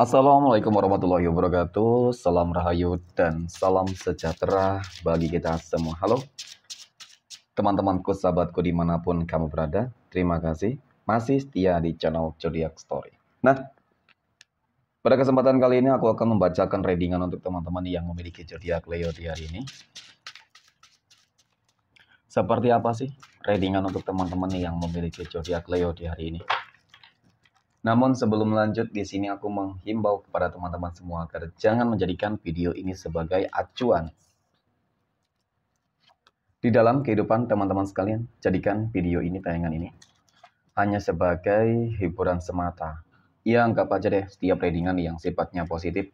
Assalamualaikum warahmatullahi wabarakatuh. Salam rahayu dan salam sejahtera bagi kita semua. Halo teman-temanku, sahabatku dimanapun kamu berada. Terima kasih masih setia di channel Zodiac Story. Nah, pada kesempatan kali ini aku akan membacakan readingan untuk teman-teman yang memiliki zodiak Leo di hari ini. Seperti apa sih readingan untuk teman-teman yang memiliki zodiak Leo di hari ini? Namun sebelum lanjut, di sini aku menghimbau kepada teman-teman semua agar jangan menjadikan video ini sebagai acuan. Di dalam kehidupan teman-teman sekalian, jadikan video ini, tayangan ini, hanya sebagai hiburan semata. Ya, anggap aja deh setiap readingan yang sifatnya positif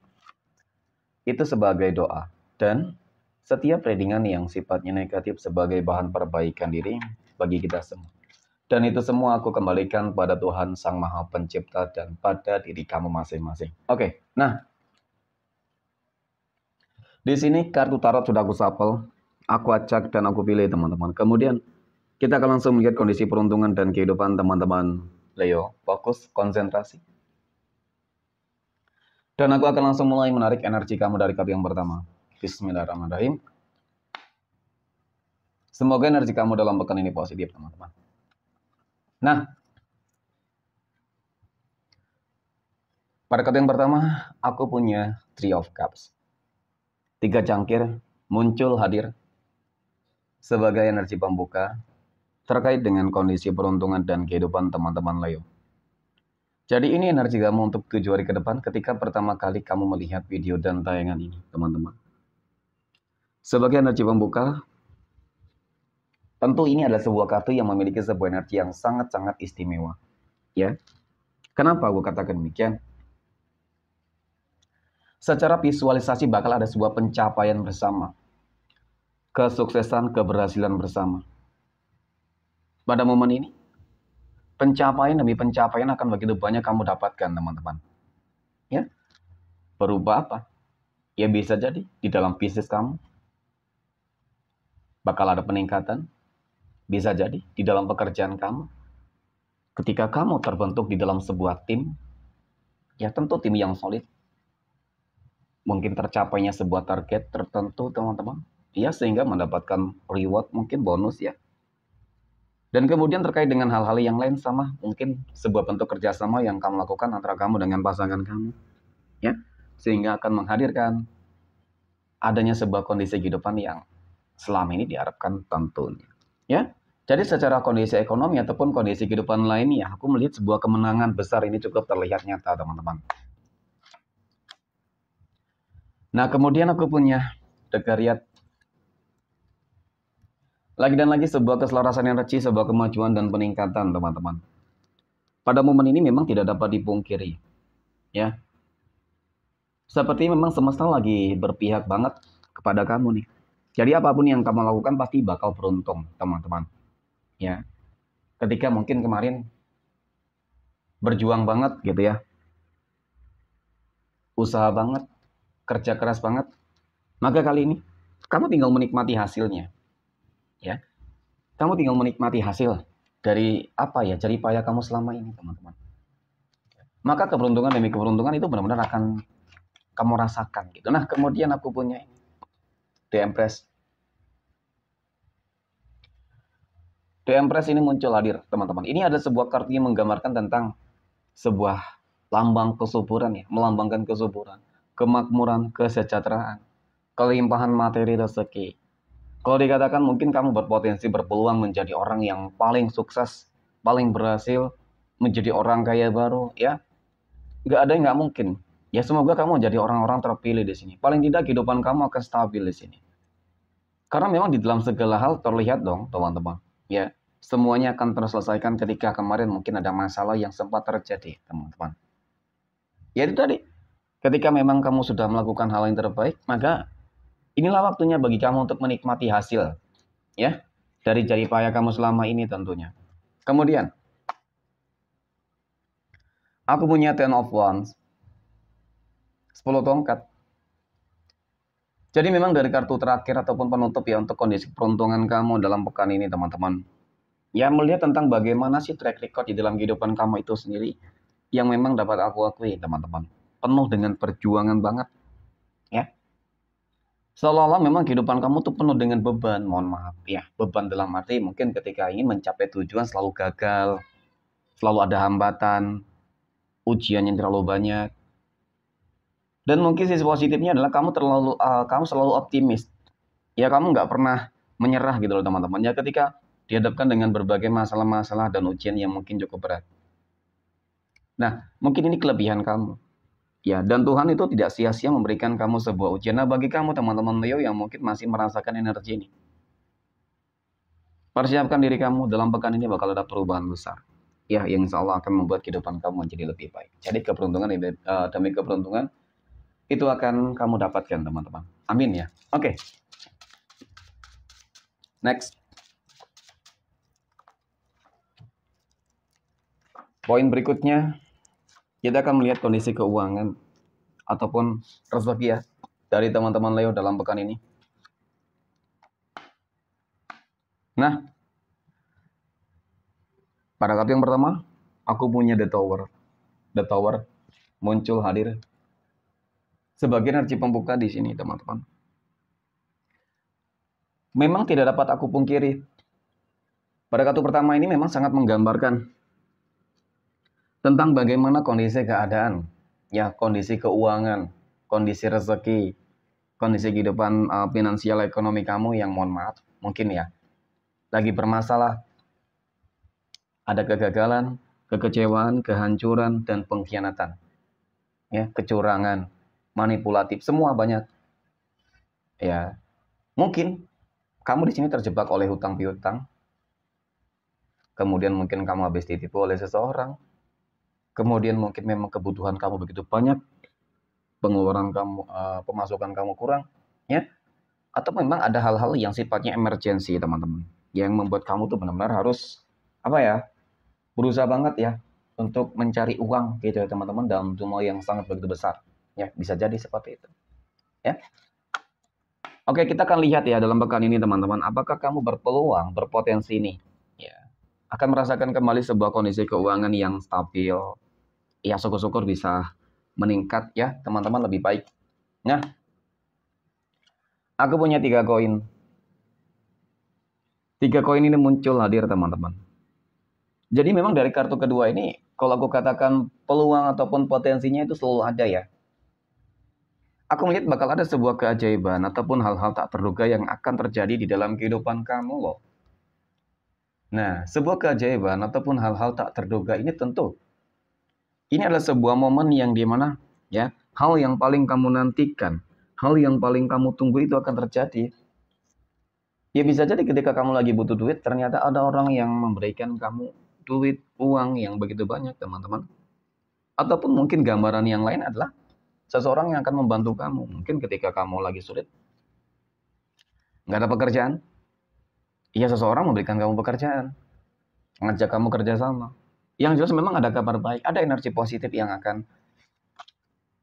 itu sebagai doa. Dan setiap readingan yang sifatnya negatif sebagai bahan perbaikan diri bagi kita semua. Dan itu semua aku kembalikan pada Tuhan Sang Maha Pencipta dan pada diri kamu masing-masing. Oke, nah. Di sini kartu tarot sudah aku shuffle, aku acak dan aku pilih teman-teman. Kemudian kita akan langsung melihat kondisi peruntungan dan kehidupan teman-teman Leo. Fokus, konsentrasi. Dan aku akan langsung mulai menarik energi kamu dari kartu yang pertama. Bismillahirrahmanirrahim. Semoga energi kamu dalam pekan ini positif, teman-teman. Nah, pada kartu yang pertama, aku punya Three of Cups. 3 cangkir muncul hadir sebagai energi pembuka terkait dengan kondisi peruntungan dan kehidupan teman-teman Leo. Jadi ini energi kamu untuk 7 hari ke depan ketika pertama kali kamu melihat video dan tayangan ini, teman-teman. Sebagai energi pembuka, tentu ini adalah sebuah kartu yang memiliki sebuah energi yang sangat-sangat istimewa. Ya, kenapa aku katakan demikian? Secara visualisasi bakal ada sebuah pencapaian bersama. Kesuksesan, keberhasilan bersama. Pada momen ini, pencapaian demi pencapaian akan begitu banyak kamu dapatkan, teman-teman. Ya, berubah apa? Ya bisa jadi di dalam bisnis kamu bakal ada peningkatan. Bisa jadi di dalam pekerjaan kamu. Ketika kamu terbentuk di dalam sebuah tim, ya tentu tim yang solid. Mungkin tercapainya sebuah target tertentu, teman-teman. Ya, sehingga mendapatkan reward, mungkin bonus ya. Dan kemudian terkait dengan hal-hal yang lain sama, mungkin sebuah bentuk kerjasama yang kamu lakukan antara kamu dengan pasangan kamu. Ya, sehingga akan menghadirkan adanya sebuah kondisi kehidupan yang selama ini diharapkan tentunya. Ya, jadi secara kondisi ekonomi ataupun kondisi kehidupan lainnya, aku melihat sebuah kemenangan besar ini cukup terlihat nyata, teman-teman. Nah, kemudian aku punya The Chariot. Lagi dan lagi sebuah keselarasan energi, sebuah kemajuan dan peningkatan, teman-teman. Pada momen ini memang tidak dapat dipungkiri. Ya. Seperti memang semesta lagi berpihak banget kepada kamu nih. Jadi apapun yang kamu lakukan pasti bakal beruntung, teman-teman. Ya. Ketika mungkin kemarin berjuang banget gitu ya. Usaha banget, kerja keras banget. Maka kali ini kamu tinggal menikmati hasilnya. Ya. Kamu tinggal menikmati hasil dari apa ya, jerih payah kamu selama ini, teman-teman. Maka keberuntungan demi keberuntungan itu benar-benar akan kamu rasakan gitu. Nah, kemudian aku punya ini, The Empress. The Empress ini muncul hadir, teman-teman. Ini ada sebuah kartu yang menggambarkan tentang sebuah lambang kesuburan ya, melambangkan kesuburan, kemakmuran, kesejahteraan, kelimpahan materi rezeki. Kalau dikatakan mungkin kamu berpotensi berpeluang menjadi orang yang paling sukses, paling berhasil, menjadi orang kaya baru, ya. Nggak ada yang nggak mungkin. Ya semoga kamu jadi orang-orang terpilih di sini. Paling tidak kehidupan kamu akan stabil di sini. Karena memang di dalam segala hal terlihat dong, teman-teman. Ya, semuanya akan terselesaikan ketika kemarin mungkin ada masalah yang sempat terjadi, teman-teman. Ya itu tadi. Ketika memang kamu sudah melakukan hal yang terbaik, maka inilah waktunya bagi kamu untuk menikmati hasil, ya, dari jerih payah kamu selama ini tentunya. Kemudian, aku punya Ten of Wands, 10 tongkat. Jadi memang dari kartu terakhir ataupun penutup ya untuk kondisi peruntungan kamu dalam pekan ini, teman-teman. Ya, melihat tentang bagaimana sih track record di dalam kehidupan kamu itu sendiri yang memang dapat aku akui, teman-teman. penuh dengan perjuangan banget, ya. Seolah-olah memang kehidupan kamu tuh penuh dengan beban, mohon maaf ya. Beban dalam arti mungkin ketika ingin mencapai tujuan selalu gagal, selalu ada hambatan, ujian yang terlalu banyak. Dan mungkin sisi positifnya adalah kamu selalu optimis. Ya kamu nggak pernah menyerah gitu loh teman-teman. Ya ketika dihadapkan dengan berbagai masalah-masalah dan ujian yang mungkin cukup berat. Nah, mungkin ini kelebihan kamu. Ya, dan Tuhan itu tidak sia-sia memberikan kamu sebuah ujian. Nah, bagi kamu teman-teman Leo yang mungkin masih merasakan energi ini, persiapkan diri kamu dalam pekan ini bakal ada perubahan besar. Ya, yang insya Allah akan membuat kehidupan kamu menjadi lebih baik. Jadi keberuntungan demi keberuntungan itu akan kamu dapatkan teman-teman. Amin ya. Oke. Next. Poin berikutnya, kita akan melihat kondisi keuangan ataupun rezeki ya dari teman-teman Leo dalam pekan ini. Nah, pada kartu yang pertama, aku punya The Tower. The Tower muncul hadir sebagai energi pembuka di sini, teman-teman. Memang tidak dapat aku pungkiri, pada kartu pertama ini memang sangat menggambarkan tentang bagaimana kondisi keadaan, ya kondisi keuangan, kondisi rezeki, kondisi kehidupan finansial ekonomi kamu yang mohon maaf, mungkin ya, lagi bermasalah, ada kegagalan, kekecewaan, kehancuran, dan pengkhianatan. Ya, kecurangan, manipulatif, semua banyak. Ya, mungkin kamu di sini terjebak oleh hutang piutang. Kemudian mungkin kamu habis ditipu oleh seseorang. Kemudian mungkin memang kebutuhan kamu begitu banyak, pengeluaran kamu, pemasukan kamu kurang, ya. Atau memang ada hal-hal yang sifatnya emergensi, teman-teman, yang membuat kamu tuh benar-benar harus apa ya, berusaha banget ya untuk mencari uang gitu ya teman-teman dalam jumlah yang sangat begitu besar. Ya, bisa jadi seperti itu. Ya. Oke, kita akan lihat ya dalam pekan ini teman-teman, apakah kamu berpeluang, berpotensi nih, ya, akan merasakan kembali sebuah kondisi keuangan yang stabil. Ya, syukur-syukur bisa meningkat ya teman-teman lebih baik. Nah, aku punya 3 koin. 3 koin ini muncul hadir teman-teman. Jadi memang dari kartu kedua ini, kalau aku katakan peluang ataupun potensinya itu selalu ada ya. Aku melihat bakal ada sebuah keajaiban ataupun hal-hal tak terduga yang akan terjadi di dalam kehidupan kamu loh. Nah, sebuah keajaiban ataupun hal-hal tak terduga ini tentu ini adalah sebuah momen yang dimana ya hal yang paling kamu nantikan, hal yang paling kamu tunggu itu akan terjadi. Ya bisa jadi ketika kamu lagi butuh duit, ternyata ada orang yang memberikan kamu duit, uang yang begitu banyak teman-teman. Ataupun mungkin gambaran yang lain adalah seseorang yang akan membantu kamu. Mungkin ketika kamu lagi sulit, nggak ada pekerjaan, ya seseorang memberikan kamu pekerjaan, ngajak kamu kerja sama. Yang jelas memang ada kabar baik, ada energi positif yang akan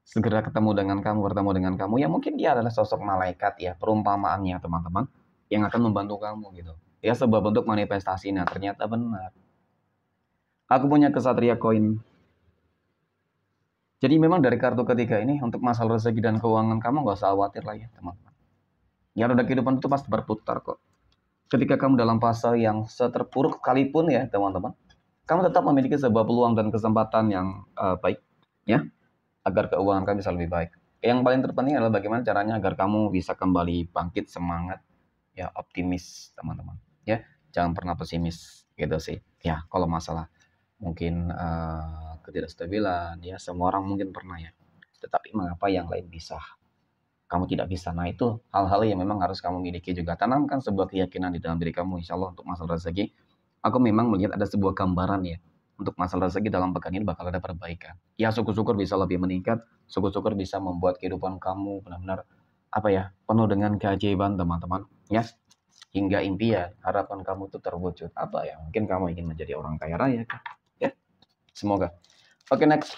segera ketemu dengan kamu, bertemu dengan kamu. Ya mungkin dia adalah sosok malaikat ya, perumpamaannya teman-teman, yang akan membantu kamu gitu. Ya sebuah bentuk manifestasi, nah ternyata benar. Aku punya kesatria koin. Jadi memang dari kartu ketiga ini, untuk masalah rezeki dan keuangan kamu nggak usah khawatir lah ya teman-teman. Ya roda kehidupan itu pasti berputar kok. Ketika kamu dalam fase yang seterpuruk sekalipun ya teman-teman, kamu tetap memiliki sebuah peluang dan kesempatan yang baik ya, agar keuangan kamu bisa lebih baik. Yang paling terpenting adalah bagaimana caranya agar kamu bisa kembali bangkit semangat, ya optimis teman-teman. Ya, jangan pernah pesimis gitu sih. Ya, kalau masalah mungkin ketidakstabilan, ya semua orang mungkin pernah ya. Tetapi mengapa yang lain bisa, kamu tidak bisa? Nah itu hal-hal yang memang harus kamu miliki juga. Tanamkan sebuah keyakinan di dalam diri kamu. Insya Allah untuk masalah rezeki, aku memang melihat ada sebuah gambaran ya. Untuk masalah rezeki dalam pekan ini bakal ada perbaikan. Ya syukur-syukur bisa lebih meningkat. Syukur-syukur bisa membuat kehidupan kamu benar-benar apa ya, penuh dengan keajaiban teman-teman. Ya, hingga impian, harapan kamu itu terwujud. Apa ya, mungkin kamu ingin menjadi orang kaya raya. Ya, semoga. Oke, next.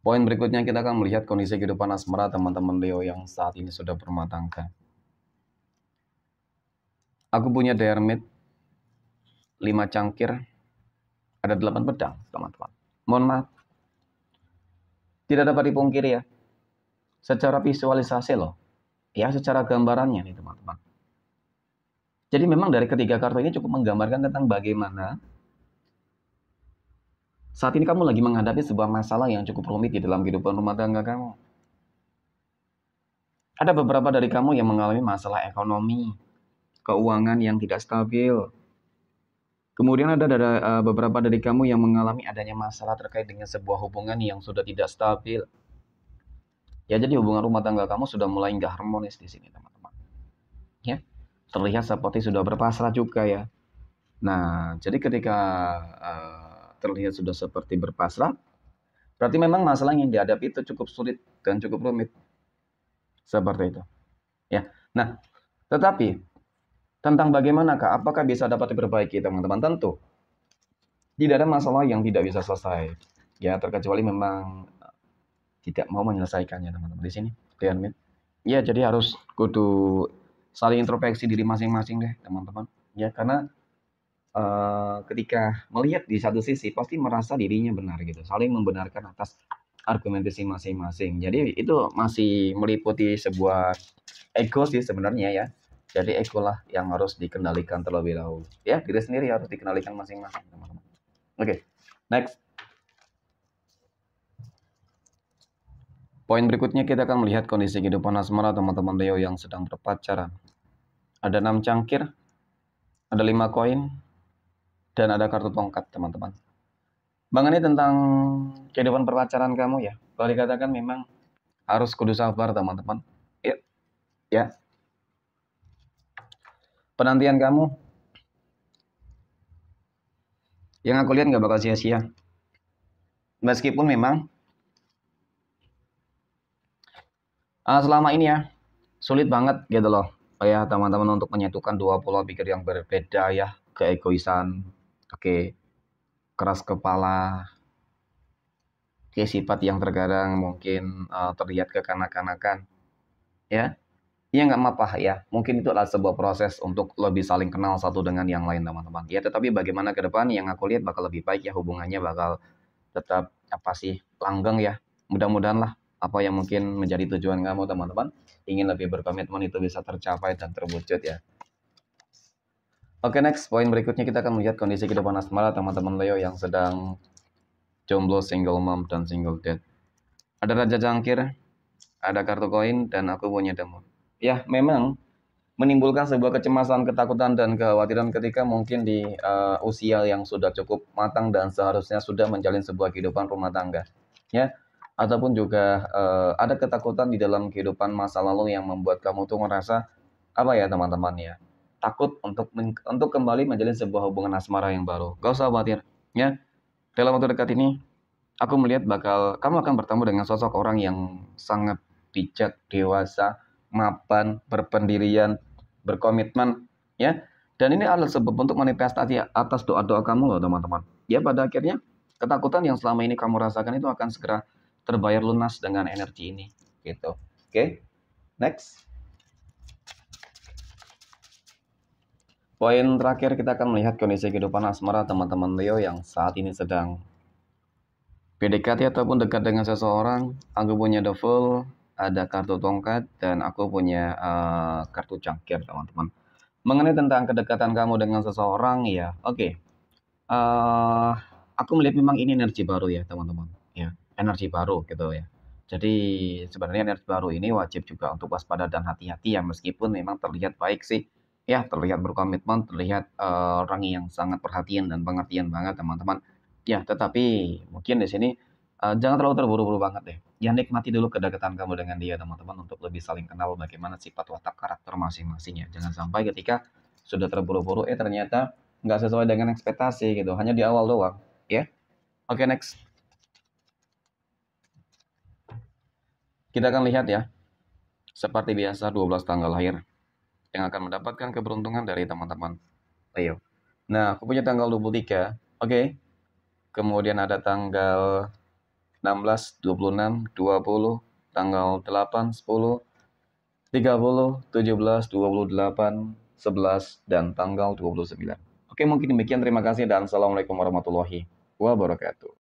Poin berikutnya kita akan melihat kondisi kehidupan asmara teman-teman Leo yang saat ini sudah berumah tangga. Aku punya The Hermit, 5 cangkir, Ada 8 pedang, teman-teman. Mohon maaf, tidak dapat dipungkiri ya. Secara visualisasi loh. Ya, secara gambarannya nih, teman-teman. Jadi memang dari ketiga kartu ini cukup menggambarkan tentang bagaimana saat ini kamu lagi menghadapi sebuah masalah yang cukup rumit di dalam kehidupan rumah tangga kamu. Ada beberapa dari kamu yang mengalami masalah ekonomi, keuangan yang tidak stabil. Kemudian ada beberapa dari kamu yang mengalami adanya masalah terkait dengan sebuah hubungan yang sudah tidak stabil. Ya, jadi hubungan rumah tangga kamu sudah mulai nggak harmonis di sini, teman-teman. Ya, terlihat seperti sudah berpasrah juga ya. Nah, jadi ketika terlihat sudah seperti berpasrah, berarti memang masalah yang dihadapi itu cukup sulit dan cukup rumit. Seperti itu. Ya. Nah, tetapi tentang bagaimanakah, apakah bisa dapat diperbaiki, teman-teman? Tentu tidak ada masalah yang tidak bisa selesai. Ya, terkecuali memang tidak mau menyelesaikannya, teman-teman. Di sini, clear. Ya, jadi harus kudu saling introspeksi diri masing-masing deh, teman-teman. Ya, karena ketika melihat di satu sisi pasti merasa dirinya benar gitu, saling membenarkan atas argumentasi masing-masing. Jadi itu masih meliputi sebuah ego sih sebenarnya ya. Jadi ego lah yang harus dikendalikan terlebih dahulu. Ya, diri sendiri harus dikendalikan masing-masing, teman-teman. Oke, next. Poin berikutnya kita akan melihat kondisi kehidupan asmara teman-teman Leo yang sedang berpacaran. Ada 6 cangkir, ada 5 koin, dan ada kartu tongkat, teman-teman. Bang, ini tentang kehidupan perpacaran kamu ya. Kalau dikatakan memang harus kudu sabar, teman-teman. Ya, ya. Penantian kamu yang aku lihat nggak bakal sia-sia. Meskipun memang selama ini ya sulit banget gitu loh ya teman-teman untuk menyatukan dua pola pikir yang berbeda ya, keegoisan, oke, keras kepala, sifat yang terkadang mungkin terlihat kekanak-kanakan ya. Ya nggak apa-apa ya, mungkin itu adalah sebuah proses untuk lebih saling kenal satu dengan yang lain, teman-teman. Ya, tetapi bagaimana ke depan yang aku lihat bakal lebih baik ya, hubungannya bakal tetap apa sih, langgeng ya. Mudah-mudahan lah apa yang mungkin menjadi tujuan kamu, teman-teman, ingin lebih berkomitmen itu bisa tercapai dan terwujud ya. Oke, next poin berikutnya kita akan melihat kondisi kehidupan asmara teman-teman Leo yang sedang jomblo, single mom, dan single dad. Ada raja jangkir, ada kartu koin, dan aku punya demo. Ya, memang menimbulkan sebuah kecemasan, ketakutan, dan kekhawatiran ketika mungkin di usia yang sudah cukup matang dan seharusnya sudah menjalin sebuah kehidupan rumah tangga. Ya, ataupun juga ada ketakutan di dalam kehidupan masa lalu yang membuat kamu tuh ngerasa apa ya teman-teman ya, takut untuk kembali menjalin sebuah hubungan asmara yang baru. Gak usah khawatir ya, dalam waktu dekat ini aku melihat kamu akan bertemu dengan sosok orang yang sangat bijak, dewasa, mapan, berpendirian, berkomitmen ya. Dan ini adalah sebab untuk manifestasi atas doa-doa kamu loh, teman-teman. Ya, pada akhirnya ketakutan yang selama ini kamu rasakan itu akan segera terbayar lunas dengan energi ini gitu. Oke. Next. Poin terakhir kita akan melihat kondisi kehidupan asmara teman-teman Leo yang saat ini sedang PDKT ataupun dekat dengan seseorang. Aku punya the full, ada kartu tongkat, dan aku punya kartu cangkir, teman-teman. Mengenai tentang kedekatan kamu dengan seseorang, ya, oke. Aku melihat memang ini energi baru ya, teman-teman. Ya, energi baru gitu ya. Jadi sebenarnya energi baru ini wajib juga untuk waspada dan hati-hati ya, meskipun memang terlihat baik sih. Ya, terlihat berkomitmen, terlihat orang yang sangat perhatian dan pengertian banget, teman-teman. Ya, tetapi mungkin di sini jangan terlalu terburu-buru banget deh. Ya, nikmati dulu kedekatan kamu dengan dia, teman-teman, untuk lebih saling kenal bagaimana sifat watak karakter masing-masing ya. Jangan sampai ketika sudah terburu-buru, ternyata nggak sesuai dengan ekspektasi gitu. Hanya di awal doang, ya. Oke, next. Kita akan lihat ya. Seperti biasa 12 tanggal lahir yang akan mendapatkan keberuntungan dari teman-teman Leo. Nah, aku punya tanggal 23. Oke. Kemudian ada tanggal 16, 26, 20, tanggal 8, 10, 30, 17, 28, 11, dan tanggal 29. Oke, mungkin demikian. Terima kasih dan assalamualaikum warahmatullahi wabarakatuh.